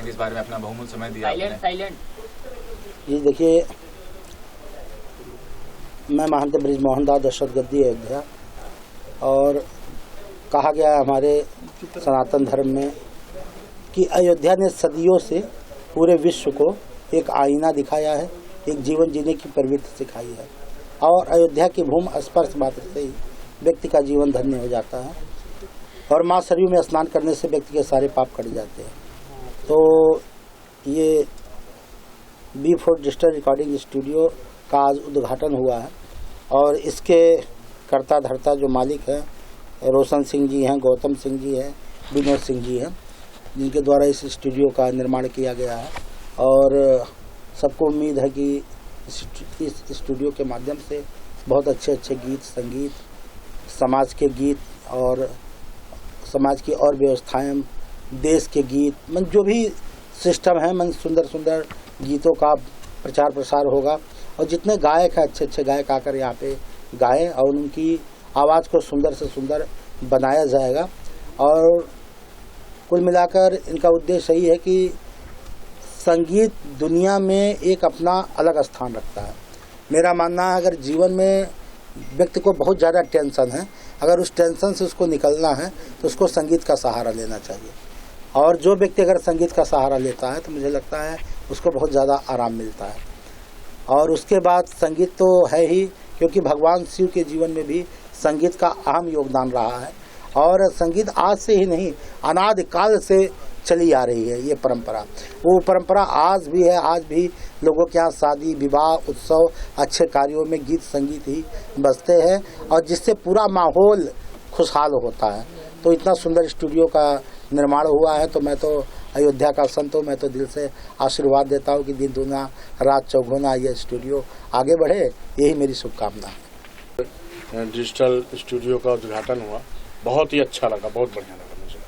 चाहेंगे इस बारे में? अपना बहुमूल्य समय दिया आपने। ये देखिए, मैं महंत बृजमोहन दास दशरथ गद्दी अयोध्या, और कहा गया हमारे सनातन धर्म में कि अयोध्या ने सदियों से पूरे विश्व को एक आईना दिखाया है, एक जीवन जीने की प्रवृत्ति सिखाई है, और अयोध्या की भूमि स्पर्श मात्र से ही व्यक्ति का जीवन धन्य हो जाता है, और माँ सरयू में स्नान करने से व्यक्ति के सारे पाप कट जाते हैं। तो ये B4 डिजिटल रिकॉर्डिंग स्टूडियो का आज उद्घाटन हुआ है, और इसके कर्ता धर्ता जो मालिक हैं रोशन सिंह जी हैं, गौतम सिंह जी हैं, विनोद सिंह जी हैं, जिनके द्वारा इस स्टूडियो का निर्माण किया गया है। और सबको उम्मीद है कि इस स्टूडियो के माध्यम से बहुत अच्छे अच्छे गीत, संगीत, समाज के गीत और समाज की और व्यवस्थाएं, देश के गीत, मन जो भी सिस्टम है, मन सुंदर सुंदर गीतों का प्रचार प्रसार होगा, और जितने गायक हैं अच्छे अच्छे गायक आकर यहाँ पे गाएं और उनकी आवाज़ को सुंदर से सुंदर बनाया जाएगा। और कुल मिलाकर इनका उद्देश्य यही है कि संगीत दुनिया में एक अपना अलग स्थान रखता है। मेरा मानना है, अगर जीवन में व्यक्ति को बहुत ज़्यादा टेंशन है, अगर उस टेंशन से उसको निकलना है तो उसको संगीत का सहारा लेना चाहिए, और जो व्यक्ति अगर संगीत का सहारा लेता है तो मुझे लगता है उसको बहुत ज़्यादा आराम मिलता है। और उसके बाद संगीत तो है ही, क्योंकि भगवान शिव के जीवन में भी संगीत का अहम योगदान रहा है, और संगीत आज से ही नहीं, अनादि काल से चली आ रही है ये परंपरा। वो परंपरा आज भी है, आज भी लोगों के यहाँ शादी, विवाह, उत्सव, अच्छे कार्यों में गीत संगीत ही बजते हैं, और जिससे पूरा माहौल खुशहाल होता है। तो इतना सुंदर स्टूडियो का निर्माण हुआ है, तो मैं तो अयोध्या का संत हूँ, मैं तो दिल से आशीर्वाद देता हूँ कि दिन दूना रात चौगुना ये स्टूडियो आगे बढ़े, यही मेरी शुभकामना है। डिजिटल स्टूडियो का उद्घाटन हुआ, बहुत ही अच्छा लगा, बहुत बढ़िया लगा मुझे।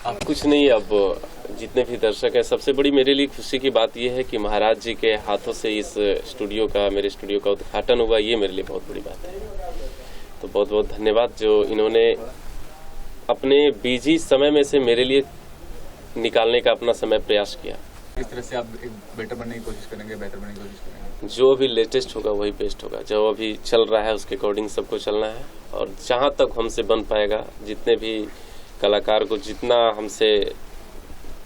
अब कुछ नहीं, अब जितने भी दर्शक हैं, सबसे बड़ी मेरे लिए खुशी की बात यह है कि महाराज जी के हाथों से इस स्टूडियो का, मेरे स्टूडियो का उद्घाटन हुआ, ये मेरे लिए बहुत बड़ी बात है। तो बहुत बहुत धन्यवाद जो इन्होंने अपने बिजी समय में से मेरे लिए निकालने का अपना समय प्रयास किया। किस तरह से आप एक बेटर बनने की कोशिश करेंगे, बेहतर बनने की कोशिश करेंगे? जो अभी लेटेस्ट होगा वही बेस्ट होगा, जो अभी चल रहा है उसके अकॉर्डिंग सबको चलना है, और जहाँ तक हमसे बन पाएगा, जितने भी कलाकार को जितना हमसे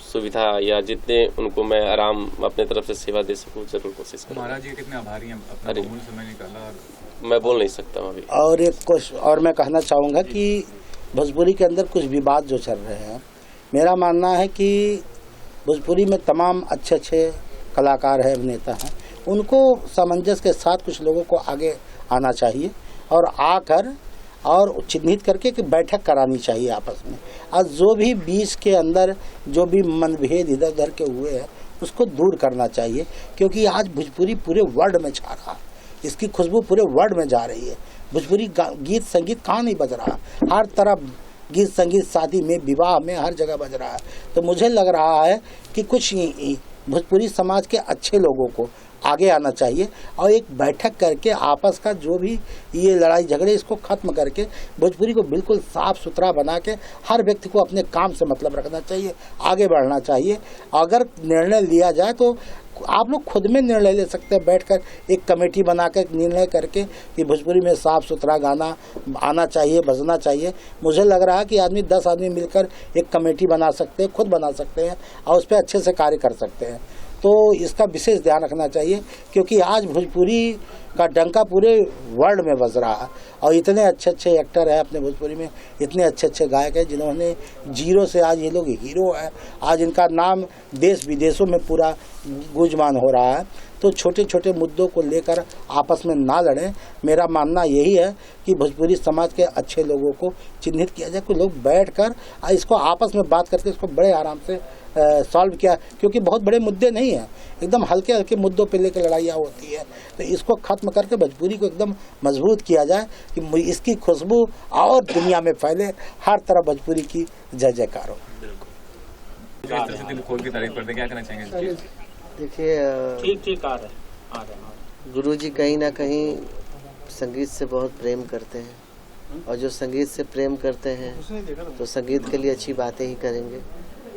सुविधा या जितने उनको मैं आराम अपने तरफ से सेवा दे सकूँ, जरूर कोशिश करूँ। महाराज जी कितने आभारी हैं, अपना बहुमूल्य समय निकाला। और मैं बोल नहीं सकता हूँ अभी। और एक कुछ और मैं कहना चाहूँगा कि भोजपुरी के अंदर कुछ विवाद जो चल रहे हैं, मेरा मानना है कि भोजपुरी में तमाम अच्छे अच्छे कलाकार हैं, अभिनेता हैं, उनको सामंजस्य के साथ कुछ लोगों को आगे आना चाहिए, और आकर और चिन्हित करके कि बैठक करानी चाहिए आपस में, और जो भी बीच के अंदर जो भी मनभेद इधर उधर के हुए हैं उसको दूर करना चाहिए, क्योंकि आज भोजपुरी पूरे वर्ल्ड में छा रहा है, इसकी खुशबू पूरे वर्ल्ड में जा रही है। भोजपुरी गीत संगीत कहाँ नहीं बज रहा, हर तरफ गीत संगीत, शादी में, विवाह में, हर जगह बज रहा है। तो मुझे लग रहा है कि कुछ भोजपुरी समाज के अच्छे लोगों को आगे आना चाहिए, और एक बैठक करके आपस का जो भी ये लड़ाई झगड़े इसको खत्म करके भोजपुरी को बिल्कुल साफ सुथरा बना के हर व्यक्ति को अपने काम से मतलब रखना चाहिए, आगे बढ़ना चाहिए। अगर निर्णय लिया जाए तो आप लोग खुद में निर्णय ले सकते हैं, बैठकर एक कमेटी बनाकर निर्णय करके कि भोजपुरी में साफ सुथरा गाना आना चाहिए, बजना चाहिए। मुझे लग रहा है कि 10 आदमी मिलकर एक कमेटी बना सकते हैं, खुद बना सकते हैं, और उस पर अच्छे से कार्य कर सकते हैं। तो इसका विशेष ध्यान रखना चाहिए, क्योंकि आज भोजपुरी का डंका पूरे वर्ल्ड में बज रहा है, और इतने अच्छे अच्छे एक्टर हैं अपने भोजपुरी में, इतने अच्छे अच्छे गायक हैं जिन्होंने जीरो से आज ये लोग हीरो हैं, आज इनका नाम देश विदेशों में पूरा गूंजमान हो रहा है। तो छोटे छोटे मुद्दों को लेकर आपस में ना लड़ें। मेरा मानना यही है कि भोजपुरी समाज के अच्छे लोगों को चिन्हित किया जाए, कि लोग बैठकर इसको आपस में बात करके इसको बड़े आराम से सॉल्व किया, क्योंकि बहुत बड़े मुद्दे नहीं हैं, एकदम हल्के हल्के मुद्दों पे लेकर लड़ाइयाँ होती है। तो इसको खत्म करके भोजपुरी को एकदम मजबूत किया जाए कि इसकी खुशबू और दुनिया में फैले, हर तरफ भोजपुरी की जय जयकार हो। दिल खोल के तारीफ करते, क्या कहना चाहेंगे? देखिए, ठीक आ रहे गुरुजी कहीं ना कहीं संगीत से बहुत प्रेम करते हैं, और जो संगीत से प्रेम करते हैं तो संगीत के लिए अच्छी बातें ही करेंगे,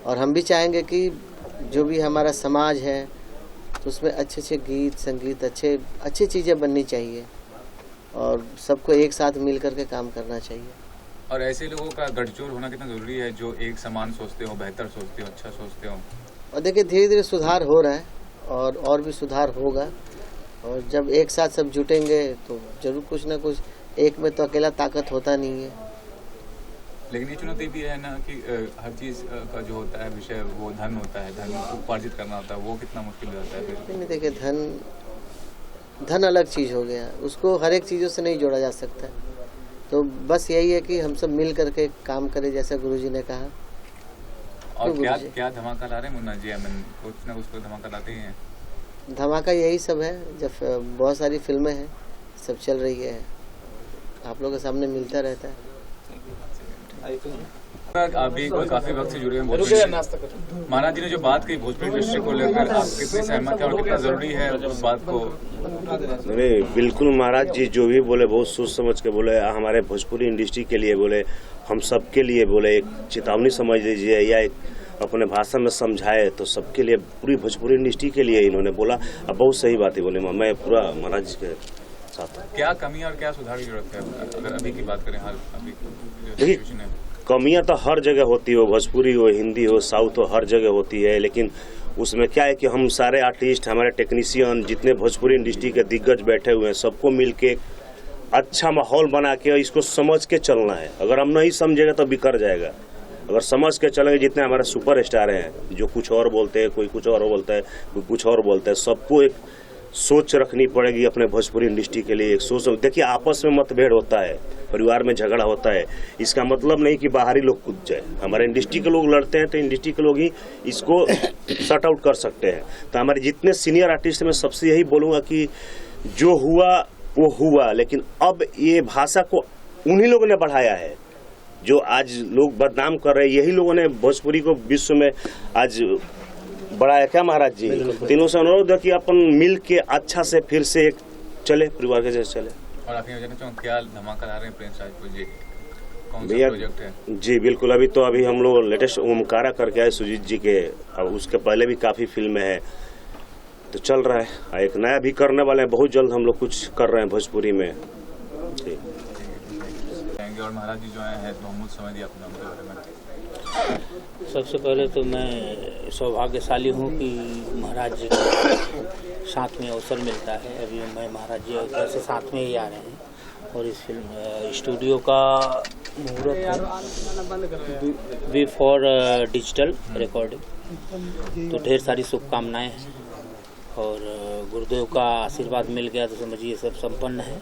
और हम भी चाहेंगे कि जो भी हमारा समाज है तो उसमें अच्छे अच्छे गीत संगीत अच्छी चीज़ें बननी चाहिए और सबको एक साथ मिल करके काम करना चाहिए। और ऐसे लोगों का गठजोड़ होना कितना जरूरी है जो एक समान सोचते हो, बेहतर सोचते हो, अच्छा सोचते हो। और देखिए धीरे धीरे सुधार हो रहा है और भी सुधार होगा और जब एक साथ सब जुटेंगे तो जरूर कुछ ना कुछ, एक में तो अकेला ताकत होता नहीं है। लेकिन ये चुनौती भी है ना कि हर चीज़ का जो होता है विषय वो धन होता है, धन उपार्जित करना होता है, वो कितना मुश्किल हो जाता है फिर। नहीं देखिए धन अलग चीज़ हो गया, उसको हर एक चीज़ों से नहीं जोड़ा जा सकता। तो बस यही है कि हम सब मिल करके काम करें जैसा गुरुजी ने कहा। और क्या धमाका ला रहे हैं मुन्ना जी? कुछ ना कुछ तो धमाका लाते ही हैं। धमाका यही सब है, जब बहुत सारी फिल्में हैं सब चल रही है, आप लोगों के सामने मिलता रहता है। अभी काफी वक्त से जुड़े हैं भोजपुरी। महाराज जी ने जो बात की भोजपुरी इंडस्ट्री को लेकर, आप कितनी सहमत है और कितना जरूरी है उस बात को? नहीं, बिल्कुल महाराज जी जो भी बोले बहुत सोच समझ के बोले, हमारे भोजपुरी इंडस्ट्री के लिए बोले, हम सबके लिए बोले, एक चेतावनी समझ लीजिए या एक अपने भाषा में समझाए तो सबके लिए, पूरी भोजपुरी इंडस्ट्री के लिए इन्होंने बोला। अब बहुत सही बात है बोले, मैं पूरा महाराज जी के साथ। क्या कमी और क्या सुधार की जरूरत है अगर अभी की बात करें? हाल अभी देखिए कमियां तो हर जगह होती हो, भोजपुरी हो, हिंदी हो, साउथ हो, हर जगह होती है। लेकिन उसमें क्या है कि हम सारे आर्टिस्ट, हमारे टेक्नीशियन, जितने भोजपुरी इंडस्ट्री के दिग्गज बैठे हुए हैं, सबको मिलके अच्छा माहौल बना के इसको समझ के चलना है। अगर हम नहीं समझेगा तो बिखर जाएगा। अगर समझ के चलेंगे, जितने हमारे सुपर स्टार हैं जो कुछ और बोलते हैं, कोई कुछ और बोलता है, कोई कुछ और बोलता है, सबको एक सोच रखनी पड़ेगी अपने भोजपुरी इंडस्ट्री के लिए। एक सोच, देखिए आपस में मतभेद होता है, परिवार में झगड़ा होता है, इसका मतलब नहीं कि बाहरी लोग कूद जाए। हमारे इंडस्ट्री के लोग लड़ते हैं तो इंडस्ट्री के लोग ही इसको शट आउट कर सकते हैं। तो हमारे जितने सीनियर आर्टिस्ट, मैं सबसे यही बोलूँगा कि जो हुआ वो हुआ, लेकिन अब ये भाषा को उन्हीं लोगों ने बढ़ाया है जो आज लोग बदनाम कर रहे हैं। यही लोगों ने भोजपुरी को विश्व में आज बढ़ाया। क्या महाराज जी? तीनों से अनुरोध है कि अपन मिल के अच्छा से फिर से एक चले, परिवार के जैसे चले। और आप ये क्या धमाका ला रहे हैं प्रिंस राजपूत जी? कौन सा भैया प्रोजेक्ट है? जी बिल्कुल, अभी हम लोग लेटेस्ट ओमकारा करके आए सुजीत जी के। अब उसके पहले भी काफी फिल्में हैं तो चल रहा है। एक नया भी करने वाले हैं, बहुत जल्द हम लोग कुछ कर रहे हैं भोजपुरी में। और महाराज जी जो है बहुत समय दिया अपने उनके बारे में। सबसे पहले तो मैं सौभाग्यशाली हूँ कि महाराज जी के साथ में अवसर मिलता है। अभी मैं महाराज जी से साथ में ही आ रहे हैं और इस फिल्म स्टूडियो का मुहूर्त है वी फॉर डिजिटल रिकॉर्डिंग। तो ढेर सारी शुभकामनाएं हैं और गुरुदेव का आशीर्वाद मिल गया तो समझिए सब संपन्न है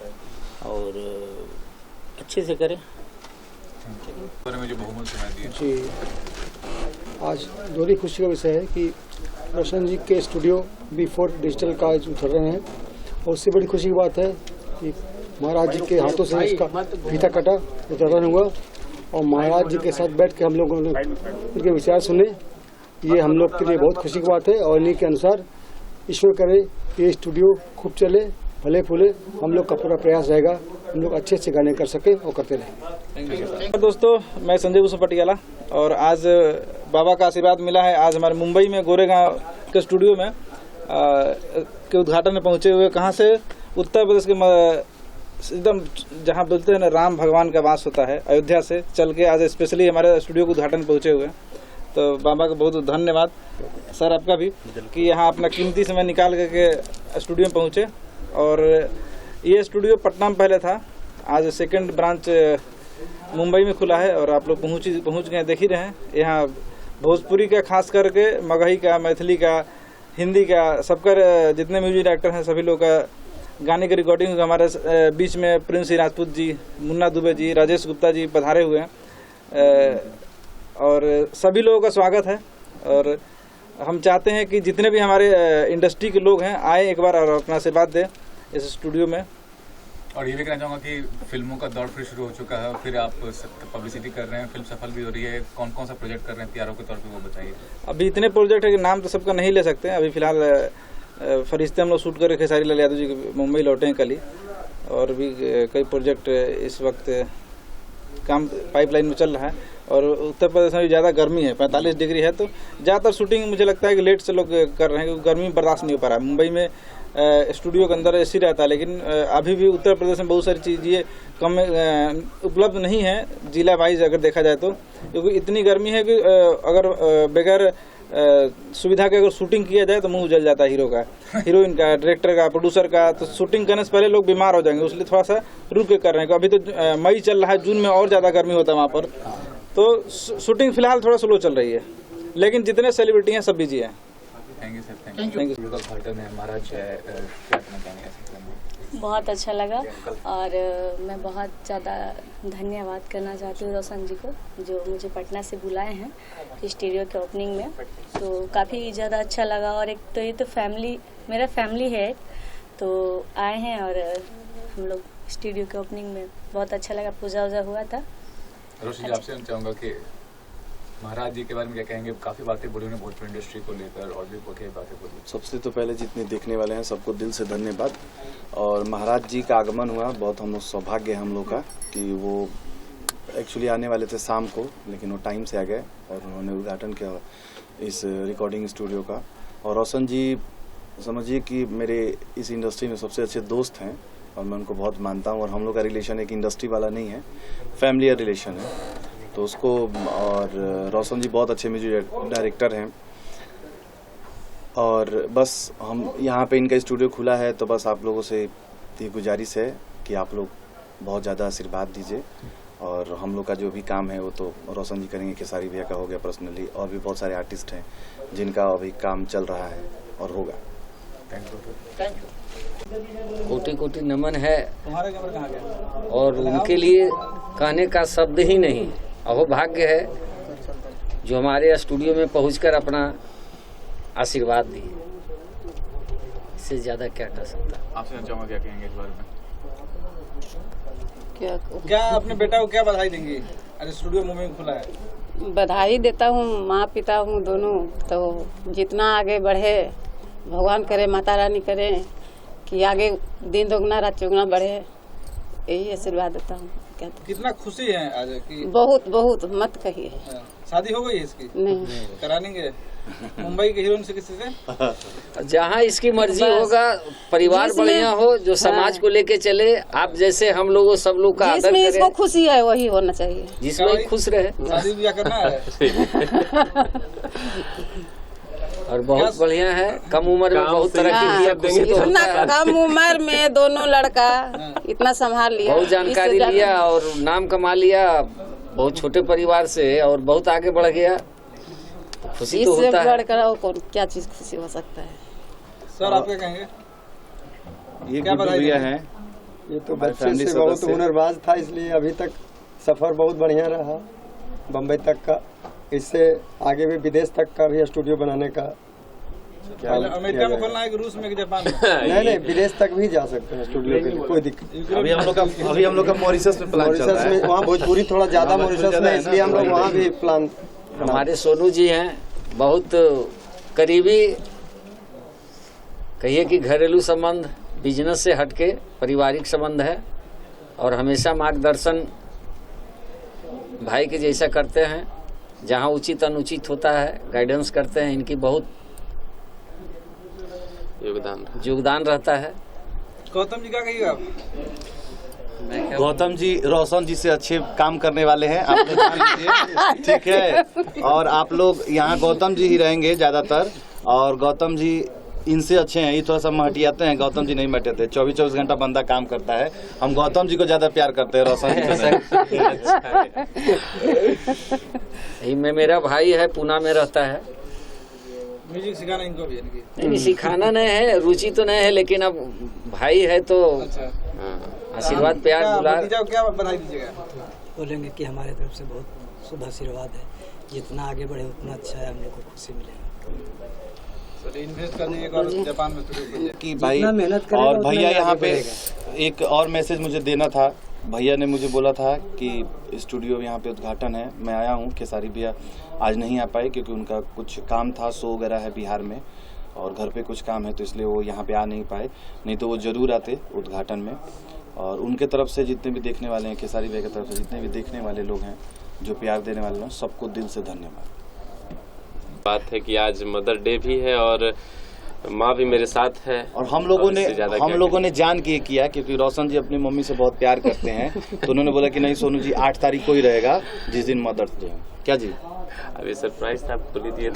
और अच्छे से करें। में जो बहुमूल्य समय दिया जी, आज दोहरी खुशी का विषय है कि रोशन जी के स्टूडियो वी4 डिजिटल का उतरण है और उससे बड़ी खुशी की बात है कि महाराज जी के हाथों से इसका फीता कटा, उतरण हुआ और महाराज जी के साथ बैठ के हम लोगों ने उनके विचार सुने। ये हम लोग के लिए बहुत खुशी की बात है और इन्हीं के अनुसार ईश्वर करे ये स्टूडियो खूब चले, फले फूले। हम लोग का पूरा प्रयास रहेगा हम लोग अच्छे से गाने कर सके और करते रहें। दोस्तों, मैं संजय भूषण पटियाला और आज बाबा का आशीर्वाद मिला है। आज हमारे मुंबई में गोरेगांव के स्टूडियो में के उद्घाटन में पहुंचे हुए। कहां से? उत्तर प्रदेश के एकदम जहां बोलते हैं ना राम भगवान का वास होता है, अयोध्या से चल के आज स्पेशली हमारे स्टूडियो के उद्घाटन पहुंचे हुए। तो बाबा का बहुत धन्यवाद सर, आपका भी, कि यहाँ अपना कीमती समय निकाल करके स्टूडियो में पहुंचे। और ये स्टूडियो पटना में पहले था, आज सेकंड ब्रांच मुंबई में खुला है और आप लोग पहुंच गए, देख ही रहे हैं। यहाँ भोजपुरी का खास करके मगही का, मैथिली का, हिंदी का, सबका जितने म्यूजिक डायरेक्टर हैं सभी लोग का गाने की रिकॉर्डिंग हमारे बीच में प्रिंस राजपूत जी, मुन्ना दुबे जी, राजेश गुप्ता जी पधारे हुए हैं और सभी लोगों का स्वागत है। और हम चाहते हैं कि जितने भी हमारे इंडस्ट्री के लोग हैं आए एक बार और अपना आशीर्वाद दें इस स्टूडियो में। और ये भी कहना चाहूँगा कि फिल्मों का दौर फिर शुरू हो चुका है, फिर आप पब्लिसिटी कर रहे हैं, फिल्म सफल भी हो रही है। कौन कौन सा प्रोजेक्ट कर रहे हैं पीआरओ के तौर पे, वो बताइए। अभी इतने प्रोजेक्ट है कि नाम तो सबका नहीं ले सकते हैं। अभी फिलहाल फरिश्ते हम लोग शूट करके खेसारी लाल यादव जी मुंबई लौटे हैं कल ही, और भी कई प्रोजेक्ट इस वक्त काम पाइपलाइन में चल रहा है और उत्तर प्रदेश में भी ज़्यादा गर्मी है, 45 डिग्री है, तो ज़्यादातर शूटिंग मुझे लगता है कि लेट से लोग कर रहे हैं क्योंकि गर्मी बर्दाश्त नहीं हो पा रहा है। मुंबई में स्टूडियो के अंदर एसी रहता है, लेकिन अभी भी उत्तर प्रदेश में बहुत सारी चीज़ें कम उपलब्ध नहीं है जिला वाइज अगर देखा जाए तो, क्योंकि इतनी गर्मी है कि अगर बगैर सुविधा के अगर शूटिंग किया जाए तो मुंह जल जाता है हीरो का, हीरोइन का, डायरेक्टर का, प्रोड्यूसर का। तो शूटिंग करने से पहले लोग बीमार हो जाएंगे, इसलिए थोड़ा सा रुक के कर रहे हैं। अभी तो मई चल रहा है, जून में और ज़्यादा गर्मी होता है वहाँ पर, तो शूटिंग फिलहाल थोड़ा स्लो चल रही है, लेकिन जितने सेलिब्रिटी हैं सब बिजी हैं। Thank you sir, thank you. उद्घाटन है महाराज, क्या कहना चाहेंगे? बहुत अच्छा लगा और मैं बहुत ज़्यादा धन्यवाद करना चाहती हूँ रोशन जी को, जो मुझे पटना से बुलाए हैं स्टूडियो के ओपनिंग में, तो काफ़ी ज़्यादा अच्छा लगा। और एक तो ये तो फैमिली, मेरा फैमिली है, तो आए हैं और हम लोग स्टूडियो के ओपनिंग में बहुत अच्छा लगा, पूजा वूजा हुआ था। रोशन जी, आपसे हम चाहूँगा कि महाराज जी के बारे में क्या कहेंगे? काफ़ी बातें बोली उन्होंने भोजपुरी इंडस्ट्री को लेकर और भी बहुत बातें बोली। सबसे तो पहले जितने देखने वाले हैं सबको दिल से धन्यवाद। और महाराज जी का आगमन हुआ, बहुत हम लोग सौभाग्य है हम लोग का कि वो एक्चुअली आने वाले थे शाम को, लेकिन वो टाइम से आ गए और उन्होंने उद्घाटन किया इस रिकॉर्डिंग स्टूडियो का। और रोशन जी समझिए कि मेरे इस इंडस्ट्री में सबसे अच्छे दोस्त हैं और मैं उनको बहुत मानता हूँ। और हम लोग का रिलेशन एक इंडस्ट्री वाला नहीं है, फैमिली रिलेशन है, तो उसको। और रोशन जी बहुत अच्छे म्यूजिक डायरेक्टर हैं और बस हम यहाँ पे इनका स्टूडियो खुला है, तो बस आप लोगों से ये गुजारिश है कि आप लोग बहुत ज़्यादा आशीर्वाद दीजिए। और हम लोग का जो भी काम है वो तो रोशन जी करेंगे, खेसारी भैया का हो गया पर्सनली, और भी बहुत सारे आर्टिस्ट हैं जिनका अभी काम चल रहा है और होगा। Thank you. कोटि कोटि नमन है और उनके लिए कहने का शब्द ही नहीं। अहो भाग्य है जो हमारे स्टूडियो में पहुंचकर अपना आशीर्वाद दिए, इससे ज्यादा क्या कर सकता। आपसे मैं चाहूँगा क्या कहेंगे इस बारे में? क्या अपने बेटा को क्या बधाई देंगी? अरे स्टूडियो मुंबई में खुला है। बधाई देता हूँ, माँ पिता हूँ दोनों, तो जितना आगे बढ़े भगवान करे, माता रानी करे कि आगे दिन दोगुना रात चौगुना बढ़े, यही आशीर्वाद देता हूँ। कितना खुशी है आज की? बहुत बहुत मत कहिए। शादी हो गई है इसकी? नहीं करा लेंगे मुंबई के हीरोइन से, किसी से? जहाँ इसकी मर्जी होगा, परिवार बढ़िया हो, जो समाज को लेके चले, आप जैसे हम लोग सब लोग का आदर करें, इसको खुशी है वही होना चाहिए, जिसमें खुश रहे। शादी ब्याह करना है और बहुत बढ़िया है, कम उम्र में बहुत तरक्की किया, खुशी तो होता है। कम उम्र में दोनों लड़का इतना संभाल लिया, बहुत जानकारी लिया और नाम कमा लिया, बहुत छोटे परिवार से और बहुत आगे बढ़ गया, खुशी तो होता है। बढ़कर और कौन क्या चीज खुशी हो सकता है। सर आप क्या कहेंगे? ये क्या भैया है, ये तो बच्चे से बहुत हुनरबाज था, इसलिए अभी तक सफर बहुत बढ़िया रहा बम्बई तक का। इससे आगे भी विदेश तक का भी स्टूडियो बनाने का अमेरिका में खोलना है कि रूस में कि जापान में? नहीं विदेश तक भी जा सकते हैं स्टूडियो के लिए, कोई दिक्कत। अभी हम लोग का मॉरिशस में प्लान चल रहा है। वहाँ भोजपुरी थोड़ा ज्यादा मॉरिशस में, इसलिए हम लोग वहाँ भी प्लान। हमारे सोनू जी हैं बहुत करीबी, कहिए कि घरेलू संबंध, बिजनेस से हटके पारिवारिक संबंध है और हमेशा मार्गदर्शन भाई के जैसा करते हैं। जहाँ उचित अनुचित होता है गाइडेंस करते हैं, इनकी बहुत योगदान रहता है। गौतम जी क्या कहिएगा आप? गौतम जी रोशन जी से अच्छे काम करने वाले हैं, आप लोग जान लीजिए, ठीक है। और आप लोग यहाँ गौतम जी ही रहेंगे ज्यादातर, और गौतम जी इनसे अच्छे हैं। ये थोड़ा सा महटियाते हैं, गौतम जी नहीं महटियाते। 24 घंटा बंदा काम करता है। हम गौतम जी को ज्यादा प्यार करते हैं, रोशन जी को नहीं। मेरा भाई है, पूना में रहता है। म्यूजिक सिखाना इनको भी नहीं, सिखाना नहीं है, रुचि तो नहीं है, लेकिन अब भाई है तो आशीर्वाद प्यार दुलार। क्या बधाई दीजिएगा? बोलेंगे कि हमारे तरफ से बहुत शुभ आशीर्वाद है, जितना आगे बढ़े उतना अच्छा है, हम लोग को खुशी मिलेगी। इन्वेस्ट कर दीजिएगा और जापान में कि भाई। और भैया यहाँ पे एक और मैसेज मुझे देना था। भैया ने मुझे बोला था कि स्टूडियो यहाँ पे उद्घाटन है, मैं आया हूँ। खेसारी भैया आज नहीं आ पाए क्योंकि उनका कुछ काम था, शो वगैरह है बिहार में और घर पे कुछ काम है, तो इसलिए वो यहाँ पे आ नहीं पाए, नहीं तो वो जरूर आते उद्घाटन में। और उनके तरफ से जितने भी देखने वाले हैं, केसारी भाई की तरफ से जितने भी देखने वाले लोग हैं, जो प्यार देने वाले लोग, सबको दिल से धन्यवाद। बात है कि आज मदर डे भी है और माँ भी मेरे साथ है, और हम लोगों ने जान के किया, क्योंकि रोशन जी अपनी मम्मी से बहुत प्यार करते हैं, तो उन्होंने बोला कि नहीं सोनू जी 8 तारीख को ही रहेगा, जिस दिन मदर्स डे है। क्या जी अभी सरप्राइज था, आप बोल दीजिए।